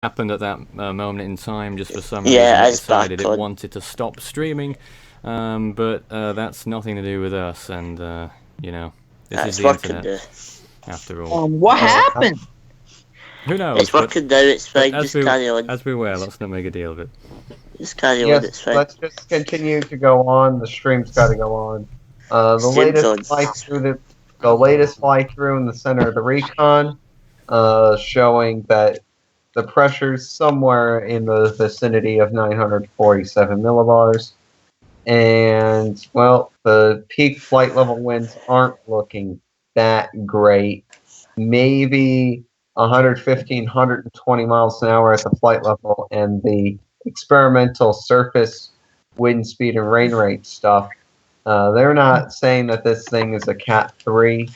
happened at that moment in time. Just for some reason, Yeah, it it's back decided it on. wanted to stop streaming. But that's nothing to do with us, and this is It's the working internet now. after all. What happened? Who knows? It's working now, it's But fine, just carry on. as we were, let's not make a deal of it. Just carry on, Yes, it's fine. let's just continue to go on. The stream's got to go on. The Stream's latest on. fly through the latest fly through in the center of the recon, showing that the pressure's somewhere in the vicinity of 947 millibars, and well, the peak flight level winds aren't looking that great. Maybe 115, 120 miles an hour at the flight level, and the experimental surface wind speed and rain rate stuff. They're not saying that this thing is a Cat 3.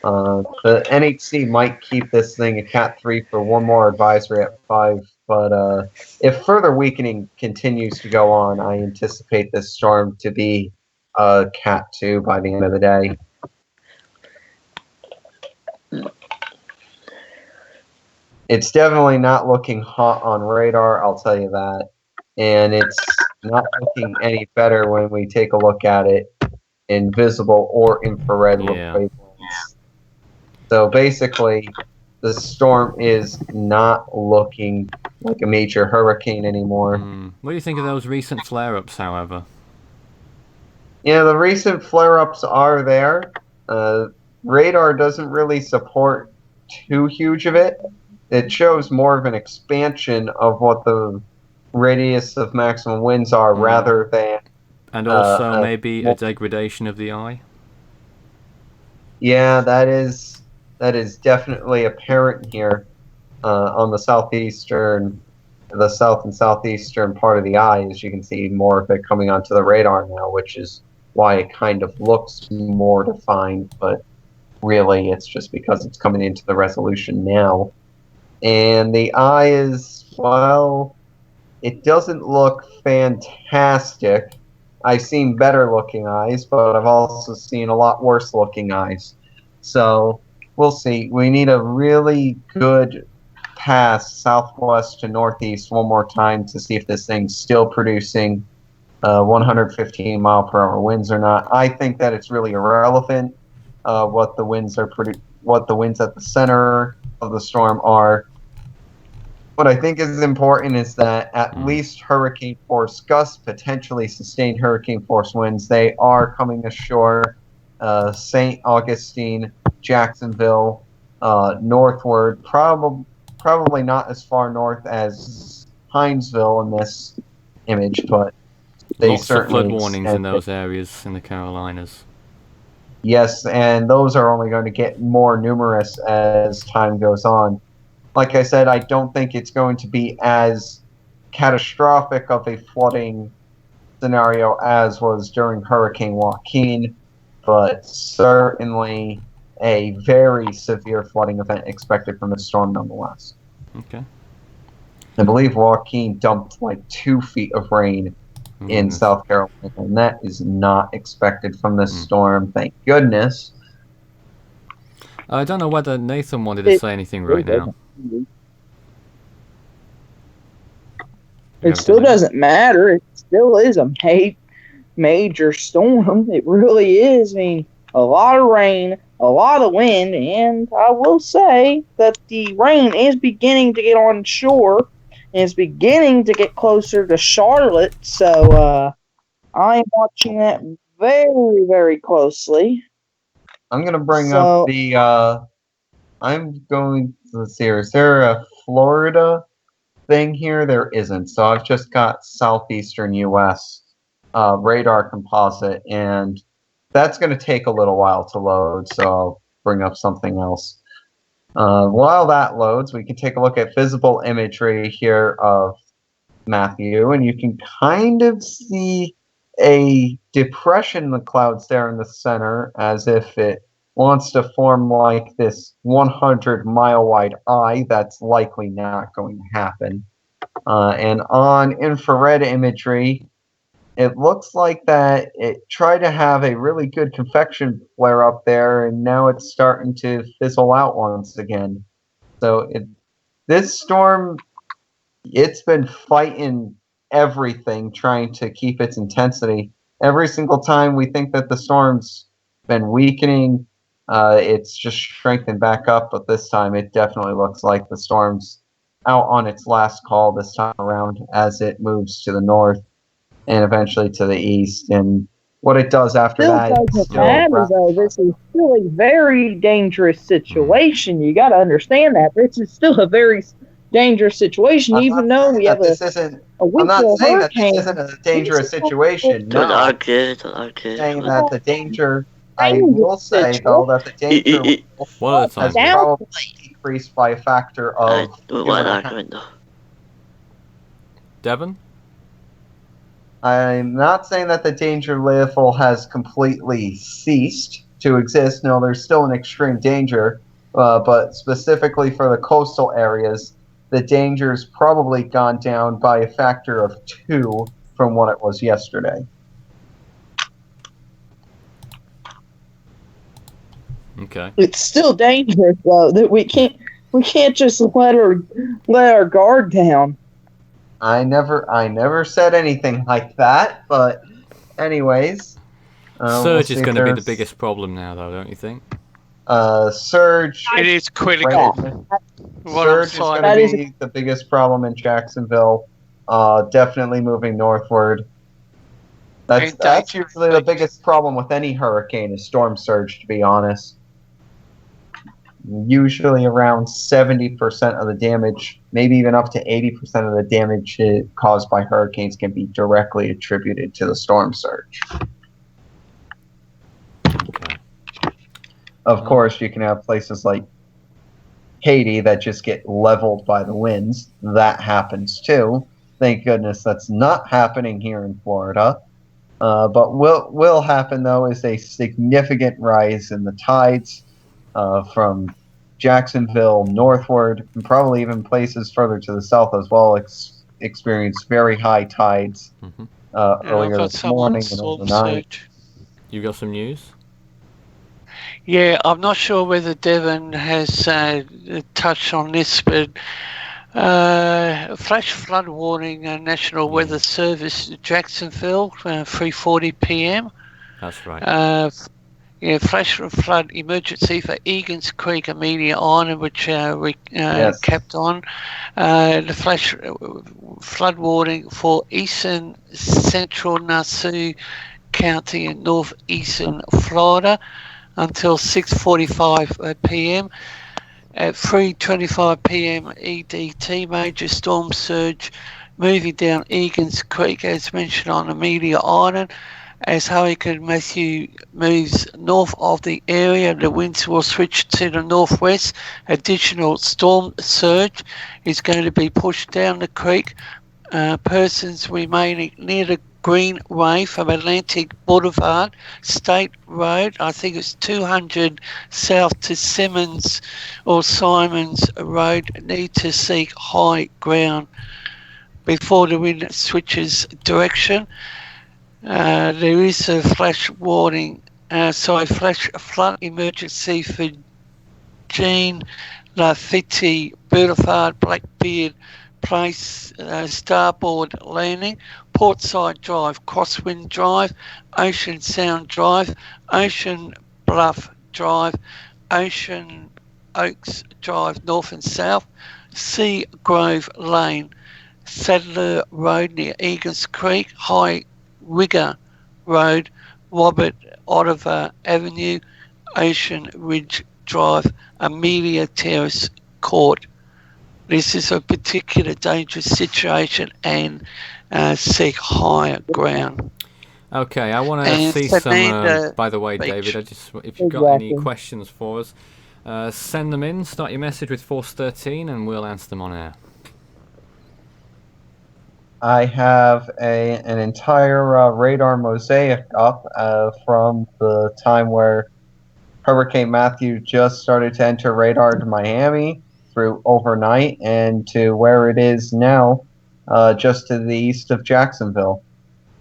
The NHC might keep this thing a Cat 3 for one more advisory at 5, but if further weakening continues to go on, I anticipate this storm to be a Cat 2 by the end of the day. It's definitely not looking hot on radar, I'll tell you that. And it's not looking any better when we take a look at it in visible or infrared wavelengths. So basically, the storm is not looking like a major hurricane anymore. What do you think of those recent flare-ups, however? Yeah, the recent flare-ups are there. Radar doesn't really support too huge of it. It shows more of an expansion of what the radius of maximum winds are rather than... And also maybe a degradation of the eye? Yeah, that is definitely apparent here on the south and southeastern part of the eye. As you can see more of it coming onto the radar now, which is why it kind of looks more defined, but really it's just because it's coming into the resolution now. And the eye is, well, it doesn't look fantastic. I've seen better looking eyes, but I've also seen a lot worse looking eyes. So we'll see. We need a really good pass southwest to northeast one more time to see if this thing's still producing 115 mile per hour winds or not. I think that it's really irrelevant what the winds at the center of the storm are. What I think is important is that at least hurricane force gusts, potentially sustained hurricane force winds, they are coming ashore. St. Augustine, Jacksonville, northward, probably not as far north as Hinesville in this image, but they Lots of certainly flood warnings in those areas in the Carolinas. Yes, and those are only going to get more numerous as time goes on. Like I said, I don't think it's going to be as catastrophic of a flooding scenario as was during Hurricane Joaquin, but certainly a very severe flooding event expected from the storm nonetheless. Okay. I believe Joaquin dumped like 2 feet of rain in South Carolina, and that is not expected from this storm, thank goodness. I don't know whether Nathan wanted to say anything right now. It still doesn't matter. It still is a major storm. It really is. I mean, a lot of rain, a lot of wind, and I will say that the rain is beginning to get on shore and it's beginning to get closer to Charlotte. So I am watching that very, very closely. I'm going to bring up the... let's see here. Is there a Florida thing here? There isn't. So I've just got southeastern U.S. Radar composite, and that's going to take a little while to load, so I'll bring up something else. While that loads, we can take a look at visible imagery here of Matthew, and you can kind of see a depression in the clouds there in the center, as if it wants to form like this 100-mile wide eye. That's likely not going to happen. And on infrared imagery, it looks like that it tried to have a really good convection flare up there, and now it's starting to fizzle out once again. So this storm it's been fighting everything, trying to keep its intensity. Every single time we think that the storm's been weakening, it's just strengthened back up. But this time, it definitely looks like the storm's out on its last call this time around as it moves to the north and eventually to the east. And what it does after Still that is doesn't still matter though. This is still a very dangerous situation. You got to understand that this is still a very dangerous situation, I'm even not though saying we have that this isn't. a I'm not winter saying that this hurricane. isn't a dangerous This is situation. Don't No, argue, don't argue. saying Come on. that the danger. I dangerous will say though that the danger I- One at a time, has please. probably decreased by a factor I of don't two want and an a half. argument though. Devon? I'm not saying that the danger level has completely ceased to exist. No, there's still an extreme danger, but specifically for the coastal areas, the danger's probably gone down by a factor of 2 from what it was yesterday. Okay. It's still dangerous though. That we can't just let our guard down. I never said anything like that. But anyways, we'll Surge see is if going to be the there's, biggest problem now, though, don't you think? Surge. It is critical. Right. What I'm Surge is saying. going to be the biggest problem in Jacksonville. Definitely moving northward. That's usually the biggest problem with any hurricane is storm surge, to be honest. Usually around 70% of the damage, maybe even up to 80% of the damage caused by hurricanes can be directly attributed to the storm surge. Okay. Of course, you can have places like Haiti that just get leveled by the winds. That happens too. Thank goodness that's not happening here in Florida. But will happen though is a significant rise in the tides from Jacksonville northward, and probably even places further to the south as well. Experienced very high tides earlier this morning and overnight. You got some news? Yeah, I'm not sure whether Devon has touched on this, but flash flood warning, National Weather Service, Jacksonville, 3:40 p.m. That's right. Yeah, flash flood emergency for Egan's Creek, Amelia Island, which we Yes. kept on. The flash flood warning for eastern central Nassau County in northeastern Florida until 6:45 p.m. At 3:25 p.m. EDT, major storm surge moving down Egan's Creek, as mentioned on Amelia Island. As Hurricane Matthew moves north of the area, the winds will switch to the northwest. Additional storm surge is going to be pushed down the creek. Persons remaining near the Greenway from Atlantic Boulevard, State Road, I think it's 200 south to Simmons or Simons Road, need to seek high ground before the wind switches direction. There is a flash warning, flash flood emergency for Jean Lafitte Boulevard, Blackbeard Place, Starboard Landing, Portside Drive, Crosswind Drive, Ocean Sound Drive, Ocean Bluff Drive, Ocean Oaks Drive, north and south, Sea Grove Lane, Sadler Road near Egan's Creek, High Wigger Road, Robert Oliver Avenue, Ocean Ridge Drive, Amelia Terrace Court. This is a particular dangerous situation and seek higher ground. Okay, I want to see some. By the way, David, if you've got any questions for us, send them in. Start your message with Force 13, and we'll answer them on air. I have an entire radar mosaic up from the time where Hurricane Matthew just started to enter radar to Miami through overnight and to where it is now, just to the east of Jacksonville.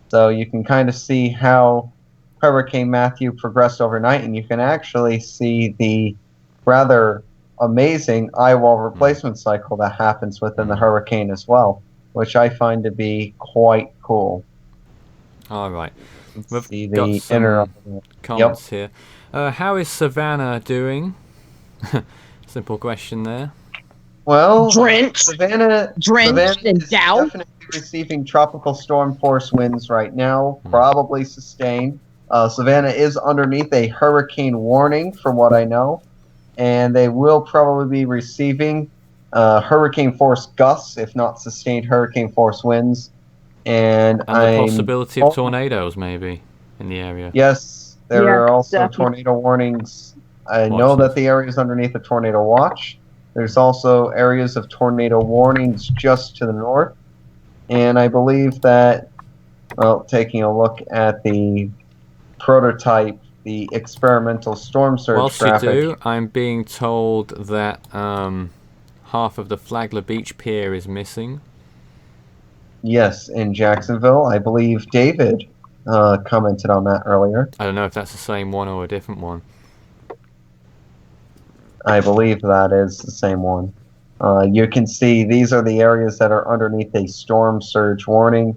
So you can kind of see how Hurricane Matthew progressed overnight, and you can actually see the rather amazing eyewall replacement cycle that happens within the hurricane as well, which I find to be quite cool. All right. We've See got the some comments here. How is Savannah doing? Simple question there. Well, Drenched Savannah in is doubt. definitely receiving tropical storm force winds right now, probably sustained. Savannah is underneath a hurricane warning, from what I know, and they will probably be receiving hurricane force gusts, if not sustained hurricane force winds. And the possibility of tornadoes, maybe, in the area. Yes, there are also definitely. tornado warnings. I know that the area is underneath a tornado watch. There's also areas of tornado warnings just to the north. And I believe that, well, taking a look at the prototype, the experimental storm surge Whilst graphic. you do, I'm being told that half of the Flagler Beach Pier is missing. Yes, in Jacksonville. I believe David commented on that earlier. I don't know if that's the same one or a different one. I believe that is the same one. You can see these are the areas that are underneath a storm surge warning.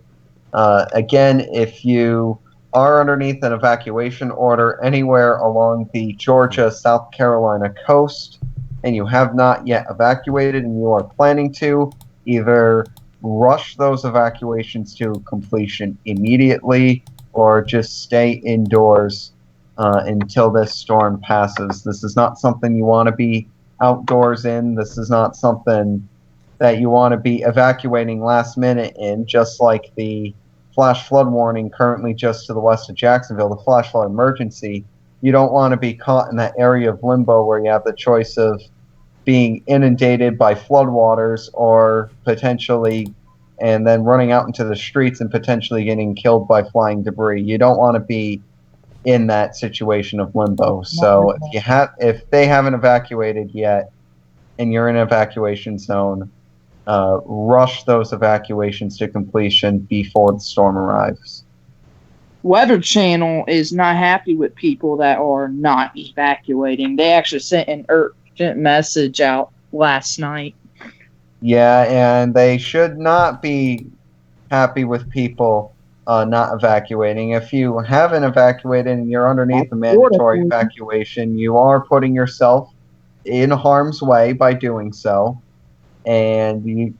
Again, if you are underneath an evacuation order anywhere along the Georgia-South Carolina coast and you have not yet evacuated and you are planning to, either rush those evacuations to completion immediately or just stay indoors until this storm passes. This is not something you want to be outdoors in. This is not something that you want to be evacuating last minute in, just like the flash flood warning currently just to the west of Jacksonville, the flash flood emergency. You don't want to be caught in that area of limbo where you have the choice of being inundated by floodwaters or potentially and then running out into the streets and potentially getting killed by flying debris. You don't want to be in that situation of limbo. So if they haven't evacuated yet and you're in an evacuation zone, rush those evacuations to completion before the storm arrives. Weather Channel is not happy with people that are not evacuating. They actually sent an urgent message out last night. Yeah, and they should not be happy with people not evacuating. If you haven't evacuated and you're underneath the mandatory evacuation, you are putting yourself in harm's way by doing so. And you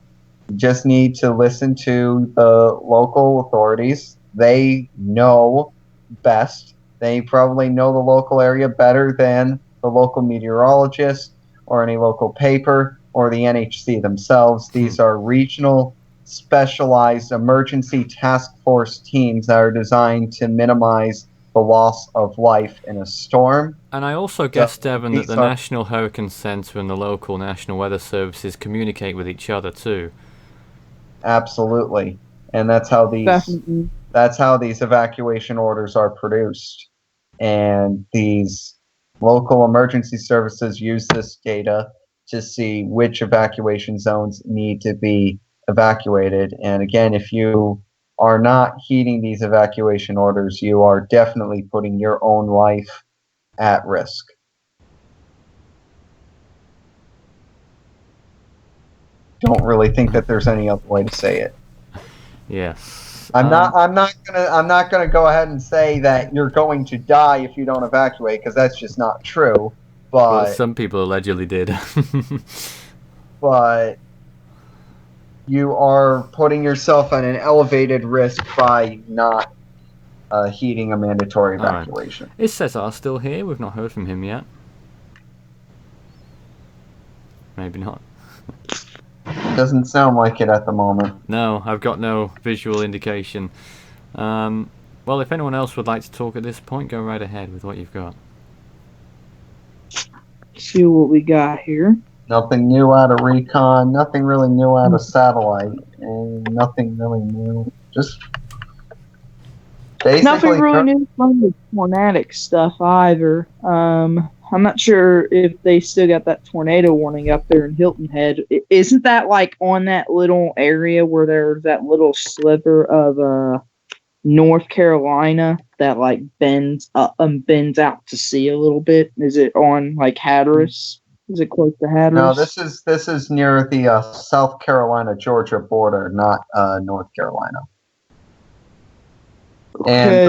just need to listen to the local authorities. They know best. They probably know the local area better than the local meteorologist or any local paper or the NHC themselves. These are regional, specialized emergency task force teams that are designed to minimize the loss of life in a storm. And I also guess, Devon, that the National Hurricane Center and the local National Weather Services communicate with each other too. Absolutely, and that's how these evacuation orders are produced. And these local emergency services use this data to see which evacuation zones need to be evacuated. And again, if you are not heeding these evacuation orders, you are definitely putting your own life at risk. Don't really think that there's any other way to say it. Yes. I'm not gonna go ahead and say that you're going to die if you don't evacuate, because that's just not true. But well, some people allegedly did. But you are putting yourself at an elevated risk by not heeding a mandatory evacuation. Right. Is Cesar still here? We've not heard from him yet. Maybe not. Doesn't sound like it at the moment. No, I've got no visual indication. Well, if anyone else would like to talk at this point, go right ahead with what you've got. See what we got here. Nothing new out of recon, nothing really new out of satellite, and nothing really new. Just basically nothing really new from the tornadic stuff either. I'm not sure if they still got that tornado warning up there in Hilton Head. Isn't that like on that little area where there's that little sliver of North Carolina that like bends out to sea a little bit? Is it on like Hatteras? Is it close to Hatteras? No, this is near the South Carolina-Georgia border, not North Carolina. Okay,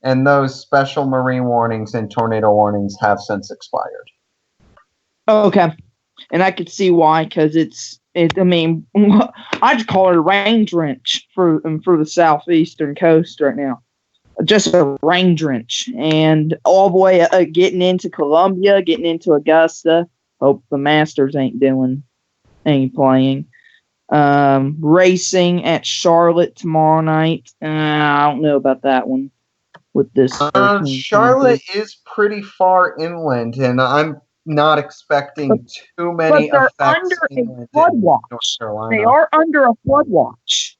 and those special marine warnings and tornado warnings have since expired. Okay, and I could see why, because I mean, I'd call it a rain drench for the southeastern coast right now. Just a rain drench, and all the way getting into Columbia, getting into Augusta. Hope the Masters ain't playing. Racing at Charlotte tomorrow night. I don't know about that one with this. Charlotte is pretty far inland, and I'm not expecting too many but they're effects under a flood watch. They are under a flood watch.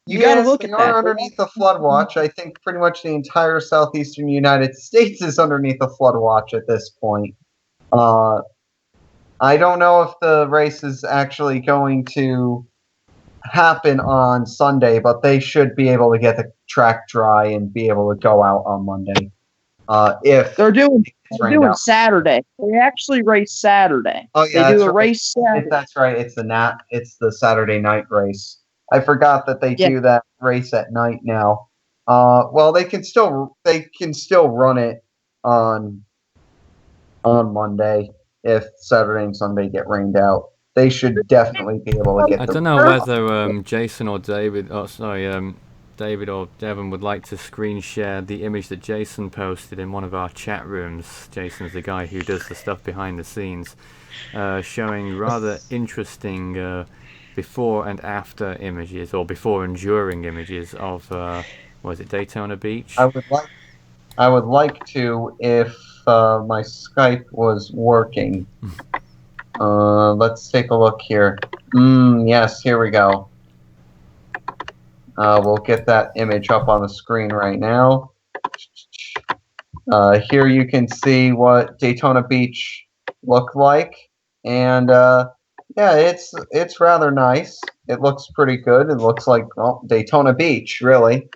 You got to look at that. They are underneath the flood watch. I think pretty much the entire southeastern United States is underneath the flood watch at this point. I don't know if the race is actually going to happen on Sunday, but they should be able to get the track dry and be able to go out on Monday. If they're doing Saturday, they actually race Saturday. Oh yeah, they do a race Saturday. That's right. It's the Saturday night race. I forgot that they do that race at night now. Well, they can still run it on Monday if Saturday and Sunday get rained out. They should definitely be able to get. I don't know whether Jason or David. Oh, sorry, David or Devon would like to screen share the image that Jason posted in one of our chat rooms. Jason's the guy who does the stuff behind the scenes, showing rather interesting before and after images, or before and during images of was it Daytona Beach? I would like to if my Skype was working. Let's take a look here. Yes, here we go. We'll get that image up on the screen right now. Here you can see what Daytona Beach looked like, and yeah, it's rather nice. It looks pretty good. It looks like Daytona Beach, really.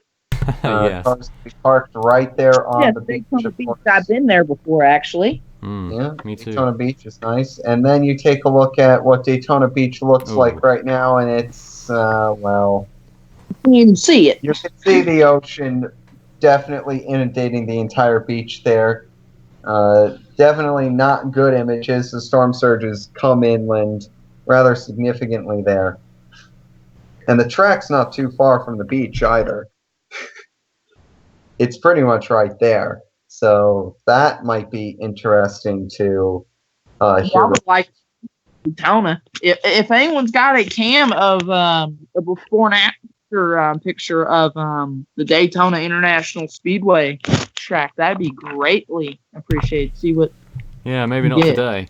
Yes. Cars parked right there on the beach. Daytona Beach. I've been there before, actually. Yeah, me too. Daytona Beach is nice. And then you take a look at what Daytona Beach looks like right now, and it's, well... You can see it. You can see the ocean definitely inundating the entire beach there. Definitely not good images. The storm surges come inland rather significantly there. And the track's not too far from the beach either. It's pretty much right there. So that might be interesting to hear. I would like Daytona. If anyone's got a cam of a before and after picture of the Daytona International Speedway track, that'd be greatly appreciated. See what? Yeah, maybe not today.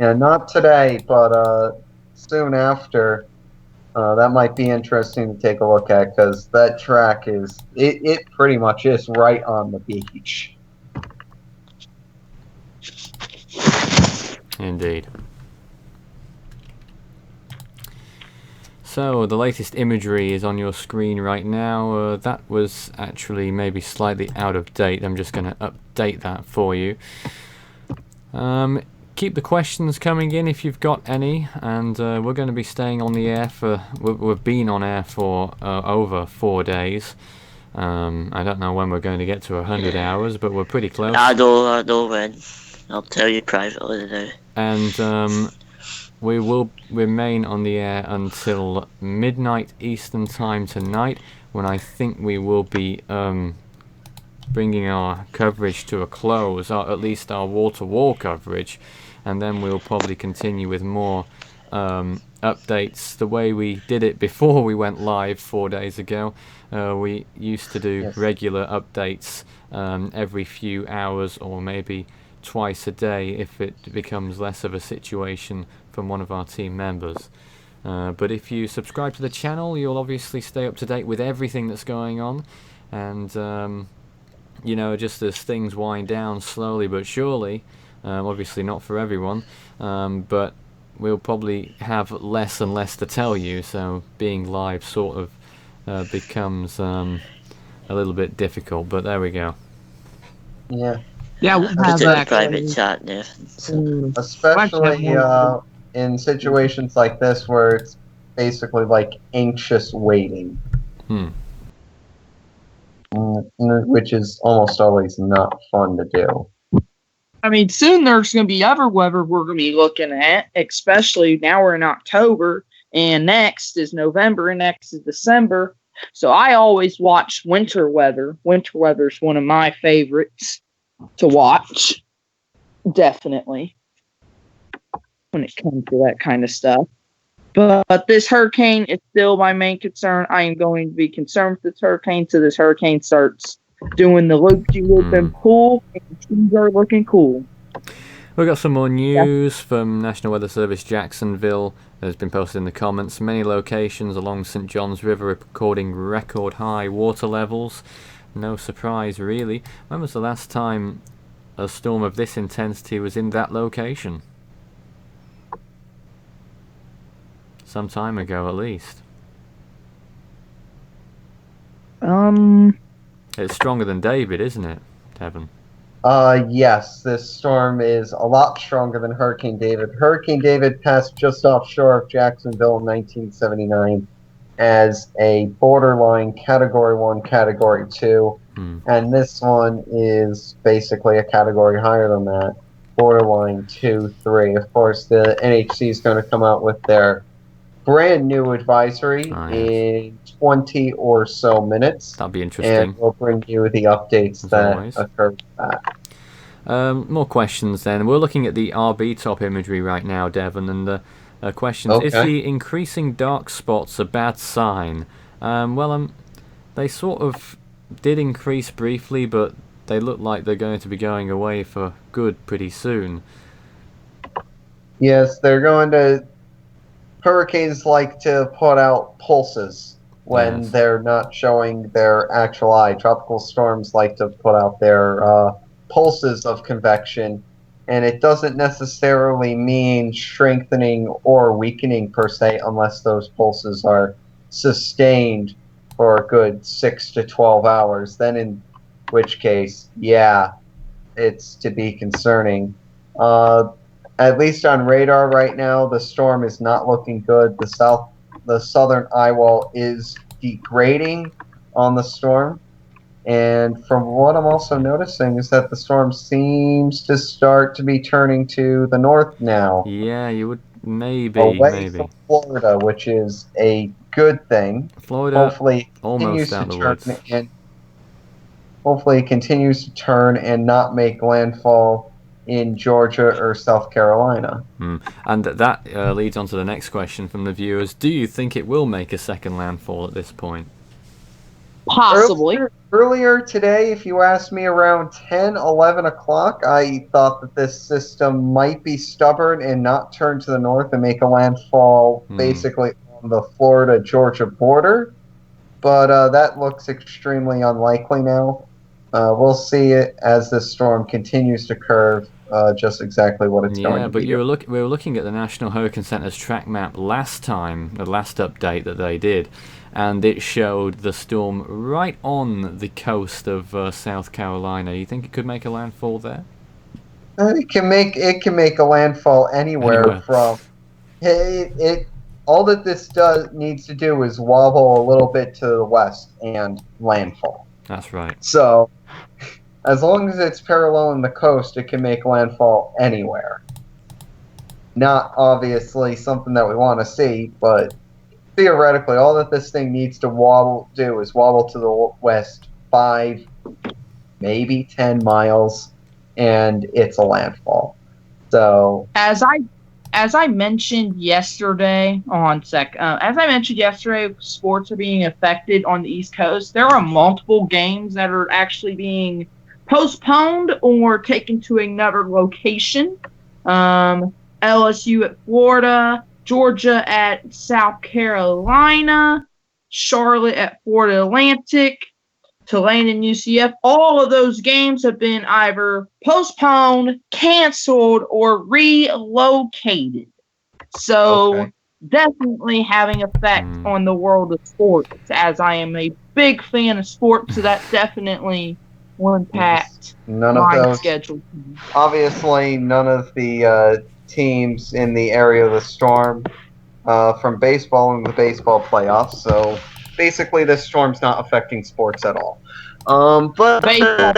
Yeah, not today, but soon after. That might be interesting to take a look at, because that track it pretty much is right on the beach. Indeed. So the latest imagery is on your screen right now. That was actually maybe slightly out of date. I'm just going to update that for you. Keep the questions coming in if you've got any, and we're going to be staying on the air for. We've been on air for over 4 days. I don't know when we're going to get to 100 hours, but we're pretty close. I know when. I'll tell you privately now. And we will remain on the air until midnight Eastern time tonight, when I think we will be bringing our coverage to a close, or at least our wall-to-wall coverage, and then we'll probably continue with more updates the way we did it before we went live 4 days ago. We used to do regular updates every few hours, or maybe twice a day if it becomes less of a situation from one of our team members. But if you subscribe to the channel, you'll obviously stay up to date with everything that's going on, and you know, just as things wind down slowly but surely, obviously not for everyone, but we'll probably have less and less to tell you, so being live sort of becomes a little bit difficult, but there we go. Yeah. Yeah, we'll I'll have take a that. private chat there. So, Especially in situations like this where it's basically like anxious waiting, Hmm. which is almost always not fun to do. I mean, soon there's going to be other weather we're going to be looking at, especially now we're in October, and next is November, and next is December. So I always watch winter weather. Winter weather is one of my favorites to watch, definitely, when it comes to that kind of stuff. But this hurricane is still my main concern. I am going to be concerned with this hurricane till this hurricane starts doing the loop-de-loop and pull, and things are looking cool. We've got some more news from National Weather Service Jacksonville that has been posted in the comments. Many locations along St. Johns River are recording record high water levels. No surprise, really. When was the last time a storm of this intensity was in that location? Some time ago, at least. It's stronger than David, isn't it, Devon? Yes, this storm is a lot stronger than Hurricane David. Hurricane David passed just offshore of Jacksonville in 1979 as a borderline Category 1, Category 2. And this one is basically a category higher than that, borderline 2, 3. Of course, the NHC is going to come out with their brand new advisory in 20 or so minutes. That'll be interesting. And we'll bring you the updates that occur with that. More questions then. We're looking at the RB top imagery right now, Devon, and the questions. Okay. Is the increasing dark spots a bad sign? They sort of did increase briefly, but they look like they're going to be going away for good pretty soon. Yes, they're going to... Hurricanes like to put out pulses when they're not showing their actual eye. Tropical storms like to put out their pulses of convection, and it doesn't necessarily mean strengthening or weakening per se unless those pulses are sustained for a good 6 to 12 hours. Then in which case, yeah, it's to be concerning. At least on radar right now, the storm is not looking good. The southern eye wall is degrading on the storm. And from what I'm also noticing is that the storm seems to start to be turning to the north now. Yeah, you would maybe from Florida, which is a good thing. Florida, hopefully almost out of the woods. Hopefully it continues to turn and not make landfall in Georgia or South Carolina. And that leads on to the next question from the viewers. Do you think it will make a second landfall at this point? Possibly. Earlier today, if you asked me around 10, 11 o'clock, I thought that this system might be stubborn and not turn to the north and make a landfall basically on the Florida-Georgia border. But that looks extremely unlikely now. We'll see it as this storm continues to curve just exactly what it's going to be. Yeah, but we were looking at the National Hurricane Center's track map last time, the last update that they did, and it showed the storm right on the coast of South Carolina. You think it could make a landfall there? It can make a landfall anywhere. From it. All that this needs to do is wobble a little bit to the west and landfall. That's right. So, as long as it's paralleling the coast, it can make landfall anywhere. Not obviously something that we want to see, but theoretically, all that this thing needs to do is wobble to the west 5, maybe 10 miles, and it's a landfall. So, as I mentioned yesterday sports are being affected on the East Coast. There are multiple games that are actually being postponed or taken to another location. LSU at Florida, Georgia at South Carolina, Charlotte at Florida Atlantic, Tulane and UCF. All of those games have been either postponed, canceled, or relocated. So definitely having effect on the world of sports, as I am a big fan of sports, so that definitely one packed None of line those. schedule. Obviously, none of the teams in the area of the storm from baseball in the baseball playoffs. So basically, this storm's not affecting sports at all. But Baseball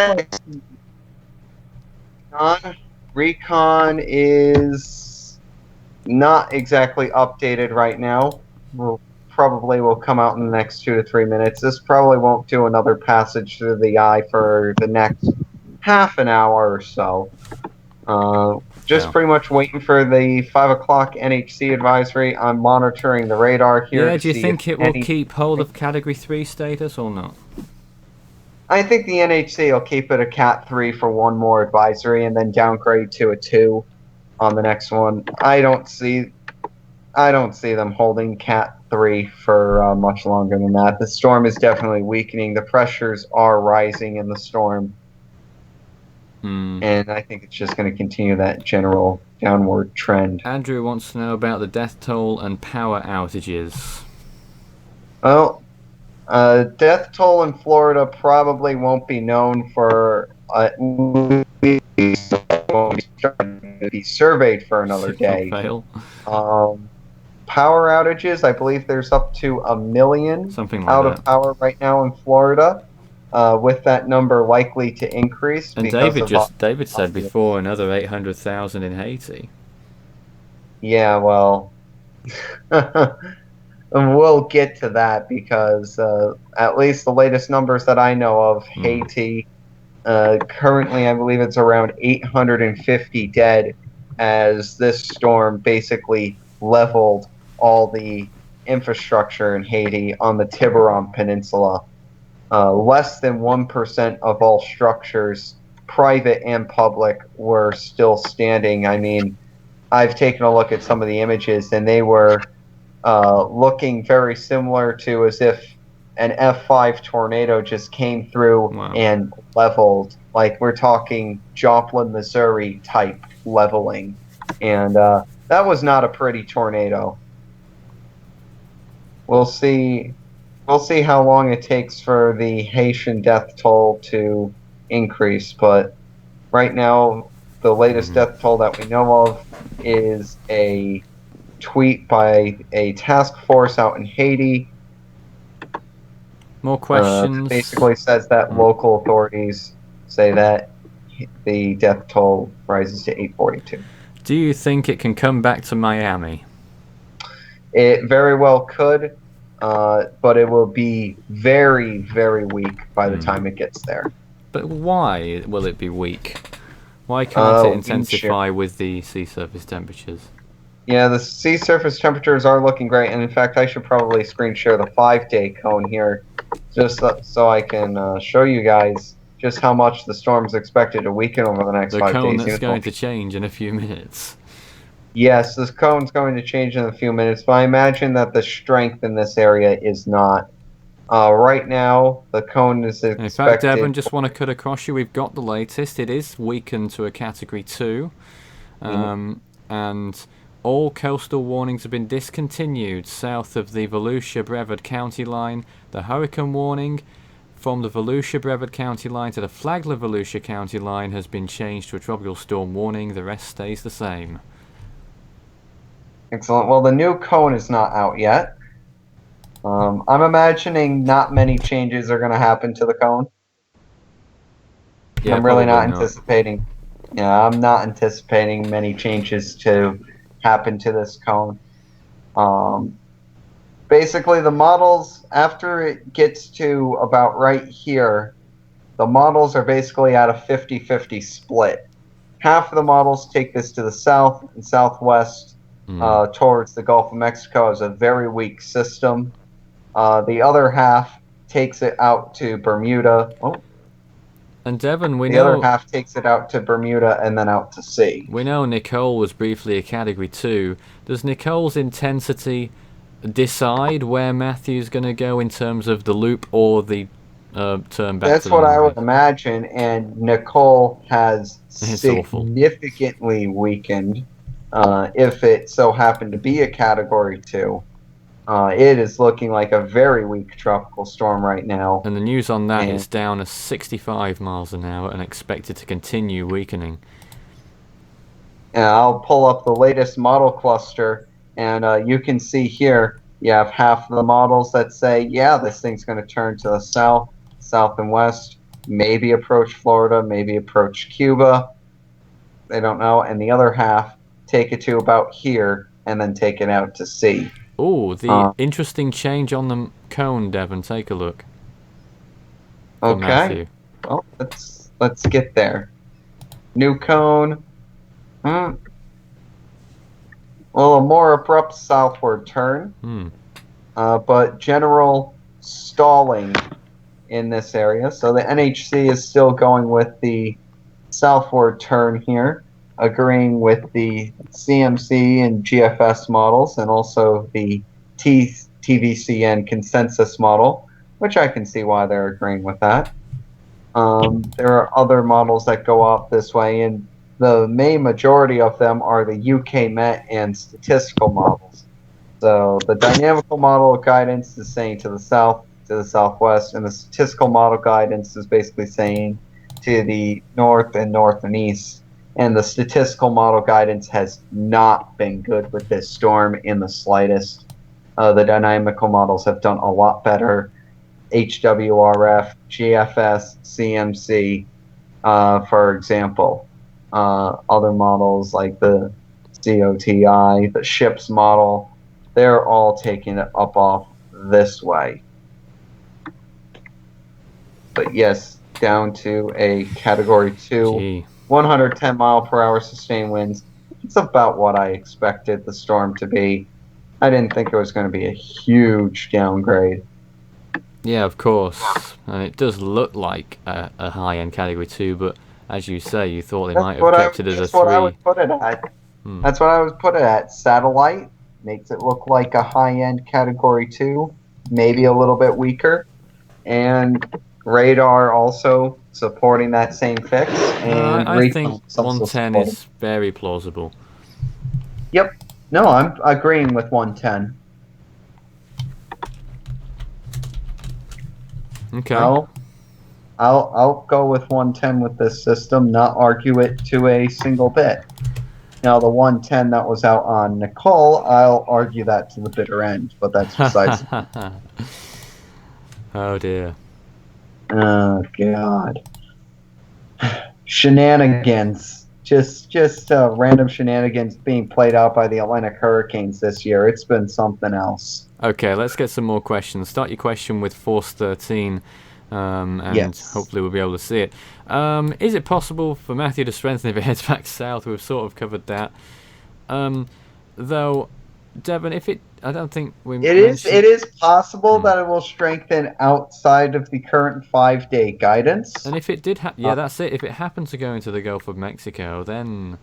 player. Recon is not exactly updated right now. Probably will come out in the next 2 to 3 minutes. This probably won't do another passage through the eye for the next half an hour or so. Just Yeah. pretty much waiting for the 5 o'clock NHC advisory. I'm monitoring the radar here. Yeah, to do you see think if it will keep hold of Category 3 status or not? I think the NHC will keep it a Cat 3 for one more advisory and then downgrade to a 2 on the next one. I don't see them holding Cat 3 for much longer than that. The storm is definitely weakening. The pressures are rising in the storm. And I think it's just going to continue that general downward trend. Andrew wants to know about the death toll and power outages. Well, death toll in Florida probably won't be known for won't be surveyed for another day. Fail. Power outages, I believe there's up to 1 million Something like out that. of power right now in Florida. With that number likely to increase. And David said before another 800,000 in Haiti. Yeah, well, we'll get to that because at least the latest numbers that I know of, Haiti, currently I believe it's around 850 dead as this storm basically leveled all the infrastructure in Haiti on the Tiburon Peninsula. Less than 1% of all structures, private and public, were still standing. I mean, I've taken a look at some of the images, and they were looking very similar to as if an F5 tornado just came through and leveled. Like, we're talking Joplin, Missouri type leveling. And that was not a pretty tornado. We'll see how long it takes for the Haitian death toll to increase, but right now the latest death toll that we know of is a tweet by a task force out in Haiti. More questions. Basically says that local authorities say that the death toll rises to 842. Do you think it can come back to Miami? It very well could. But it will be very, very weak by the time it gets there. But why will it be weak? Why can't it intensify with the sea surface temperatures? Yeah, the sea surface temperatures are looking great, and in fact, I should probably screen share the 5-day cone here, just so I can show you guys just how much the storm's expected to weaken over the next 5 days. The cone that's going to change in a few minutes. Yes, this cone's going to change in a few minutes, but I imagine that the strength in this area is not. Right now, the cone is expected... In fact, Devon, just want to cut across you. We've got the latest. It is weakened to a Category 2. And all coastal warnings have been discontinued south of the Volusia-Brevard County line. The hurricane warning from the Volusia-Brevard County line to the Flagler-Volusia County line has been changed to a tropical storm warning. The rest stays the same. Excellent. Well, the new cone is not out yet. I'm imagining not many changes are going to happen to the cone. Yeah, I'm really not anticipating. Yeah, I'm not anticipating many changes to happen to this cone. Basically, the models, after it gets to about right here, the models are basically at a 50-50 split. Half of the models take this to the south and southwest towards the Gulf of Mexico as a very weak system. The other half takes it out to Bermuda. And Devon, the other half takes it out to Bermuda and then out to sea. We know Nicole was briefly a Category 2. Does Nicole's intensity decide where Matthew's going to go in terms of the loop or the turn back? That's what I would imagine, and Nicole has significantly weakened if it so happened to be a Category 2. It is looking like a very weak tropical storm right now. And the news on that And- is down to 65 miles an hour and expected to continue weakening. I'll pull up the latest model cluster, and you can see here you have half of the models that say, yeah, this thing's going to turn to the south, south and west, maybe approach Florida, maybe approach Cuba. They don't know. And the other half take it to about here and then take it out to sea. Oh, the interesting change on the cone, Devon. Take a look. For Okay. Matthew. Well, let's get there. New cone. Well, a more abrupt southward turn. But general stalling in this area. So the NHC is still going with the southward turn here, agreeing with the CMC and GFS models and also the TVCN consensus model, which I can see why they're agreeing with that. There are other models that go off this way, and the main majority of them are the UK Met and statistical models. So the dynamical model guidance is saying to the south, to the southwest, and the statistical model guidance is basically saying to the north and east. And the statistical model guidance has not been good with this storm in the slightest. The dynamical models have done a lot better. HWRF, GFS, CMC, for example. Other models like the COTI, the SHIPS model, they're all taking it up off this way. But yes, down to a Category 2, Gee. 110 mile per hour sustained winds. It's about what I expected the storm to be. I didn't think it was going to be a huge downgrade. Yeah, of course. And it does look like a high-end Category 2, but as you say, you thought they might have kept it as a 3. That's what I would put it at. That's what I would put it at. Satellite makes it look like a high-end Category 2, maybe a little bit weaker. And radar also supporting that same fix. And I think recon 110 is very plausible. Yep. No, I'm agreeing with 110. Okay. I'll go with 110 with this system, not argue it to a single bit. Now, the 110 that was out on Nicole, I'll argue that to the bitter end, but that's besides. Oh dear. Oh God. Shenanigans. Just random shenanigans being played out by the Atlantic Hurricanes this year. It's been something else. Okay, let's get some more questions. Start your question with Force 13, and Yes. hopefully we'll be able to see it. Is it possible for Matthew to strengthen if it heads back south? We've sort of covered that. Though, Devon, I don't think we mentioned... It is possible that it will strengthen outside of the current 5-day guidance. And if it did that's it. If it happened to go into the Gulf of Mexico, then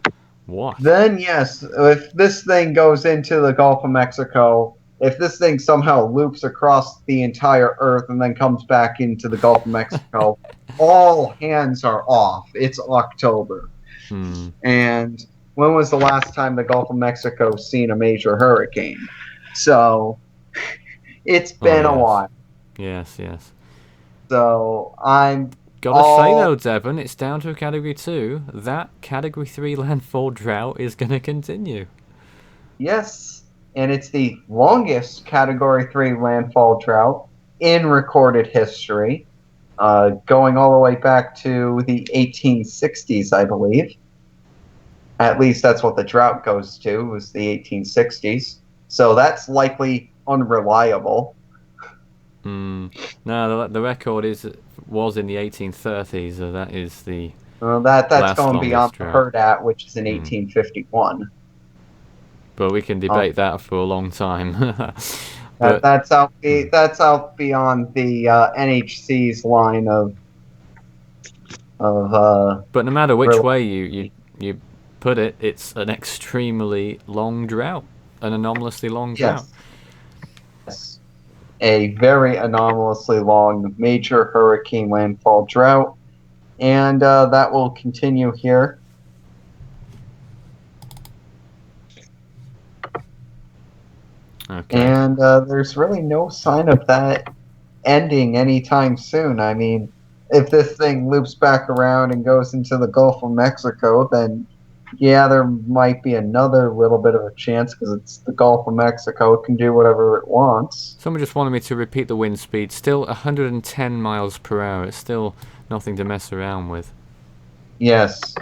what? Then yes, if this thing goes into the Gulf of Mexico, if this thing somehow loops across the entire Earth and then comes back into the Gulf of Mexico, all hands are off. It's October. And when was the last time the Gulf of Mexico seen a major hurricane? So it's been a while. Yes, yes. So I'm Gotta say though, Devon, it's down to a Category 2. That Category 3 landfall drought is gonna continue. Yes, and it's the longest Category 3 landfall drought in recorded history, going all the way back to the 1860s, I believe. At least that's what the drought goes to, was the 1860s. So that's likely unreliable. No, the record was in the 1830s, so that is the that's going beyond the HERDAT, which is in 1851. But we can debate that for a long time. That's out beyond the NHC's line of. But no matter which way you put it, it's an extremely long drought, an anomalously long drought. Yes. A very anomalously long major hurricane landfall drought, and that will continue here. Okay. And there's really no sign of that ending anytime soon. I mean, if this thing loops back around and goes into the Gulf of Mexico, then yeah, there might be another little bit of a chance because it's the Gulf of Mexico. It can do whatever it wants. Someone just wanted me to repeat the wind speed. Still 110 miles per hour. It's still nothing to mess around with. Yes,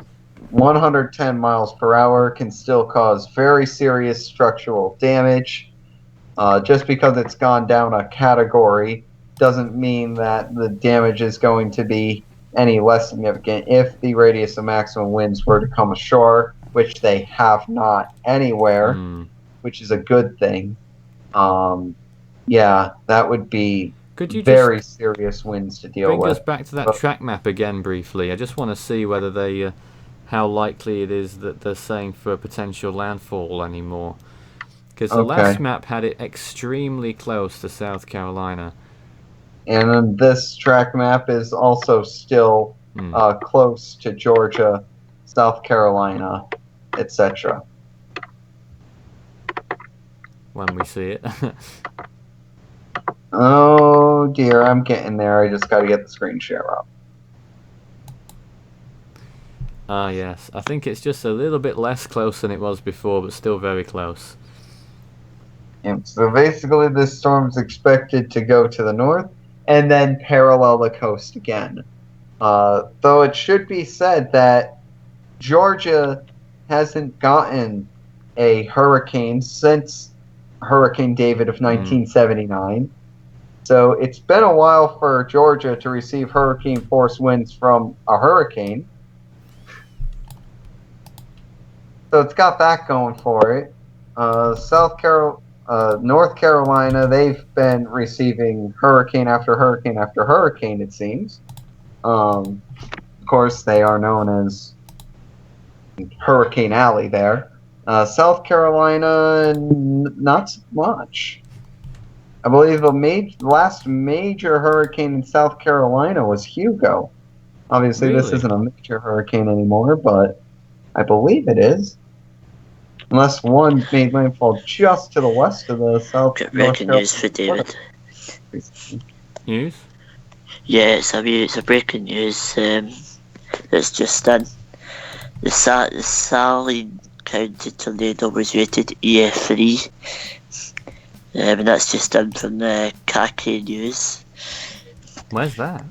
110 miles per hour can still cause very serious structural damage. Just because it's gone down a category doesn't mean that the damage is going to be any less significant if the radius of maximum winds were to come ashore, which they have not anywhere, which is a good thing. Yeah, that would be Could you very just serious winds to deal bring with. us back to that track map again briefly? I just want to see whether they, how likely it is that they're saying for a potential landfall anymore. Because the last map had it extremely close to South Carolina. And then this track map is also still close to Georgia, South Carolina, etc. When we see it. Oh dear, I'm getting there. I just got to get the screen share up. Ah, yes. I think it's just a little bit less close than it was before, but still very close. And so basically, this storm's expected to go to the north and then parallel the coast again. Though it should be said that Georgia hasn't gotten a hurricane since Hurricane David of 1979. So it's been a while for Georgia to receive hurricane force winds from a hurricane. So it's got that going for it. North Carolina, they've been receiving hurricane after hurricane after hurricane, it seems. Of course, they are known as Hurricane Alley there. South Carolina, not so much. I believe the last major hurricane in South Carolina was Hugo. Obviously, this isn't a major hurricane anymore, but I believe it is. Unless one made landfall just to the west of the South. Breaking news for David. News? Yeah, it's a breaking news that's just done. The Saline County tornado was rated EF3. And that's just done from the Khaki News. Where's that?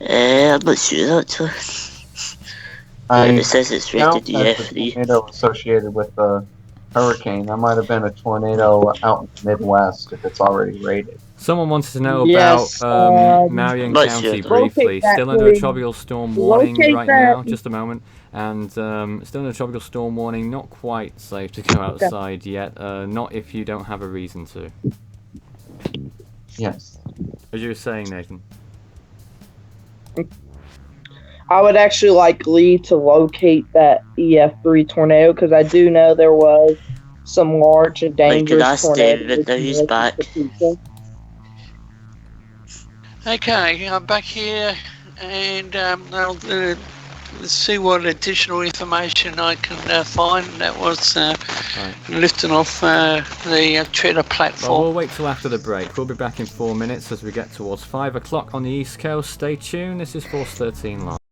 I'm not sure actually. It says it's rated EF3. Tornado associated with the hurricane. That might have been a tornado out in the Midwest if it's already rated. Someone wanted to know about Marion County briefly. Still under a tropical storm warning right now. Just a moment. And still in a tropical storm warning. Not quite safe to go outside yet. Not if you don't have a reason to. Yes. As you were saying, Nathan. I would actually like Lee to locate that EF3 tornado because I do know there was some large and dangerous tornadoes. David, now he's back. Okay, I'm back here, and I'll see what additional information I can find. That was lifting off the treader platform. Well, we'll wait till after the break. We'll be back in 4 minutes as we get towards 5 o'clock on the East Coast. Stay tuned. This is Force 13 Live.